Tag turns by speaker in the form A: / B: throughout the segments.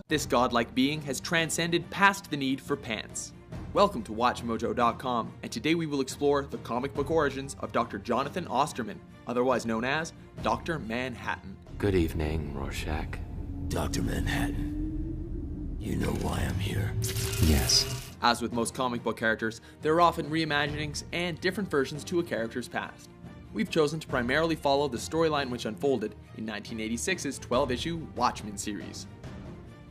A: This godlike being has transcended past the need for pants. Welcome to WatchMojo.com, and today we will explore the comic book origins of Dr. Jonathan Osterman, otherwise known as Dr. Manhattan.
B: Good evening, Rorschach.
C: Dr. Manhattan, you know why I'm here?
B: Yes.
A: As with most comic book characters, there are often reimaginings and different versions to a character's past. We've chosen to primarily follow the storyline which unfolded in 1986's 12-issue Watchmen series.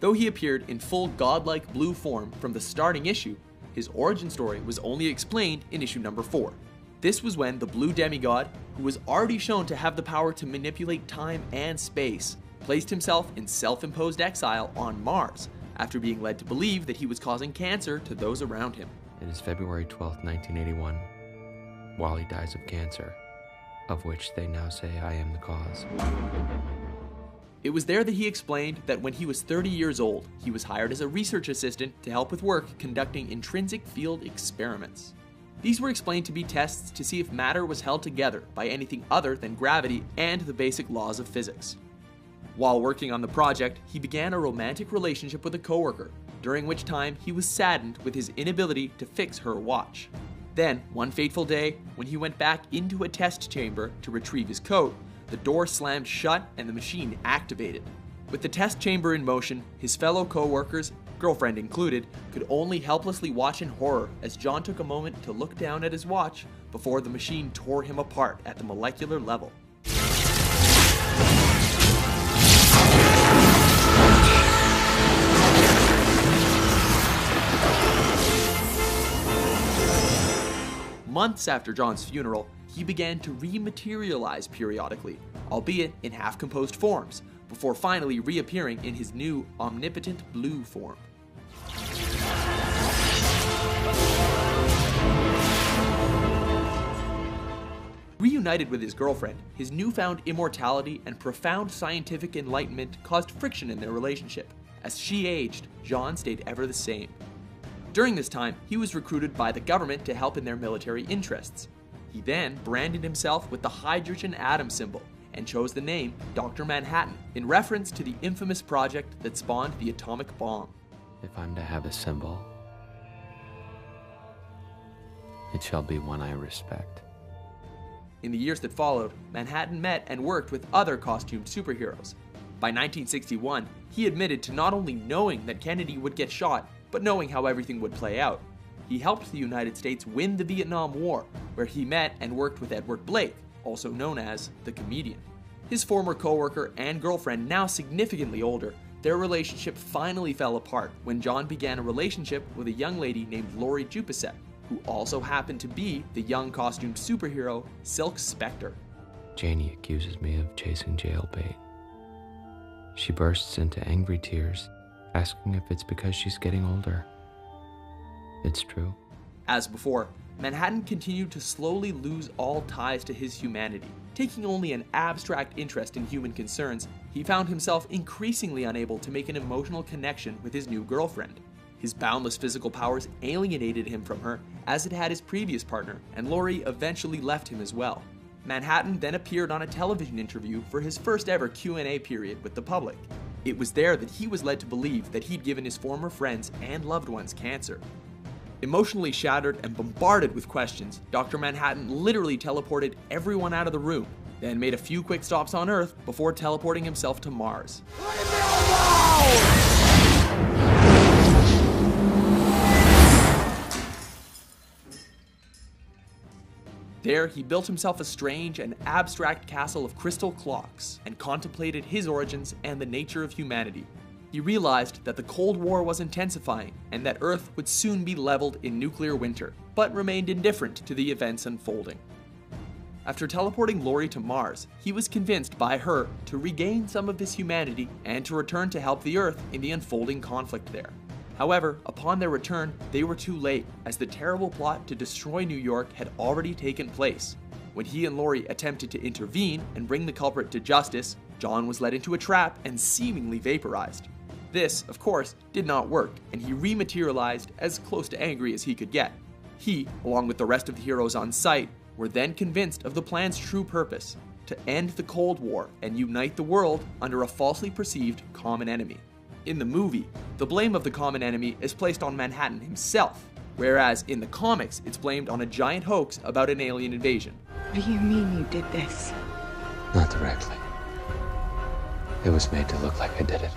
A: Though he appeared in full godlike blue form from the starting issue, his origin story was only explained in issue number 4. This was when the blue demigod, who was already shown to have the power to manipulate time and space, placed himself in self-imposed exile on Mars after being led to believe that he was causing cancer to those around him.
B: It is February 12th, 1981. Wally dies of cancer, of which they now say I am the cause.
A: It was there that he explained that when he was 30 years old, he was hired as a research assistant to help with work conducting intrinsic field experiments. These were explained to be tests to see if matter was held together by anything other than gravity and the basic laws of physics. While working on the project, he began a romantic relationship with a coworker, during which time he was saddened with his inability to fix her watch. Then, one fateful day, when he went back into a test chamber to retrieve his coat, the door slammed shut and the machine activated. With the test chamber in motion, his fellow co-workers, girlfriend included, could only helplessly watch in horror as John took a moment to look down at his watch before the machine tore him apart at the molecular level. Months after John's funeral, he began to rematerialize periodically, albeit in half-composed forms, before finally reappearing in his new omnipotent blue form. Reunited with his girlfriend, his newfound immortality and profound scientific enlightenment caused friction in their relationship. As she aged, John stayed ever the same. During this time, he was recruited by the government to help in their military interests. He then branded himself with the hydrogen atom symbol and chose the name Dr. Manhattan in reference to the infamous project that spawned the atomic bomb.
B: If I'm to have a symbol, it shall be one I respect.
A: In the years that followed, Manhattan met and worked with other costumed superheroes. By 1961, he admitted to not only knowing that Kennedy would get shot, but knowing how everything would play out. He helped the United States win the Vietnam War, where he met and worked with Edward Blake, also known as the Comedian. His former co-worker and girlfriend, now significantly older, their relationship finally fell apart when John began a relationship with a young lady named Laurie Jupicet, who also happened to be the young costumed superhero Silk Spectre.
B: Janie accuses me of chasing jailbait. She bursts into angry tears, asking if it's because she's getting older. It's true.
A: As before, Manhattan continued to slowly lose all ties to his humanity. Taking only an abstract interest in human concerns, he found himself increasingly unable to make an emotional connection with his new girlfriend. His boundless physical powers alienated him from her, as it had his previous partner, and Laurie eventually left him as well. Manhattan then appeared on a television interview for his first ever Q&A period with the public. It was there that he was led to believe that he'd given his former friends and loved ones cancer. Emotionally shattered and bombarded with questions, Dr. Manhattan literally teleported everyone out of the room, then made a few quick stops on Earth before teleporting himself to Mars.
C: Leave me alone!
A: There, he built himself a strange and abstract castle of crystal clocks and contemplated his origins and the nature of humanity. He realized that the Cold War was intensifying and that Earth would soon be leveled in nuclear winter, but remained indifferent to the events unfolding. After teleporting Laurie to Mars, he was convinced by her to regain some of his humanity and to return to help the Earth in the unfolding conflict there. However, upon their return, they were too late, as the terrible plot to destroy New York had already taken place. When he and Laurie attempted to intervene and bring the culprit to justice, John was led into a trap and seemingly vaporized. This, of course, did not work, and he rematerialized as close to angry as he could get. He, along with the rest of the heroes on site, were then convinced of the plan's true purpose. to end the Cold War and unite the world under a falsely perceived common enemy. In the movie, the blame of the common enemy is placed on Manhattan himself, whereas in the comics, it's blamed on a giant hoax about an alien invasion.
D: What do you mean you did this?
B: Not directly. It was made to look like I did it.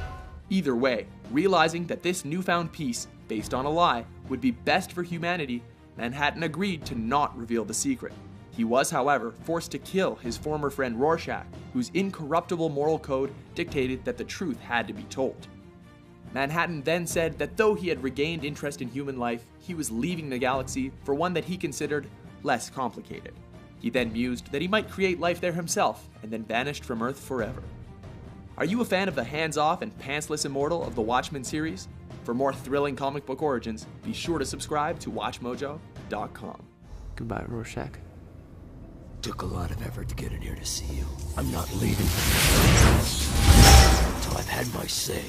A: Either way, realizing that this newfound peace, based on a lie, would be best for humanity, Manhattan agreed to not reveal the secret. He was, however, forced to kill his former friend Rorschach, whose incorruptible moral code dictated that the truth had to be told. Manhattan then said that though he had regained interest in human life, he was leaving the galaxy for one that he considered less complicated. He then mused that he might create life there himself, and then vanished from Earth forever. Are you a fan of the hands-off and pantsless immortal of the Watchmen series? For more thrilling comic book origins, be sure to subscribe to WatchMojo.com.
B: Goodbye, Rorschach.
C: Took a lot of effort to get in here to see you. I'm not leaving until I've had my say.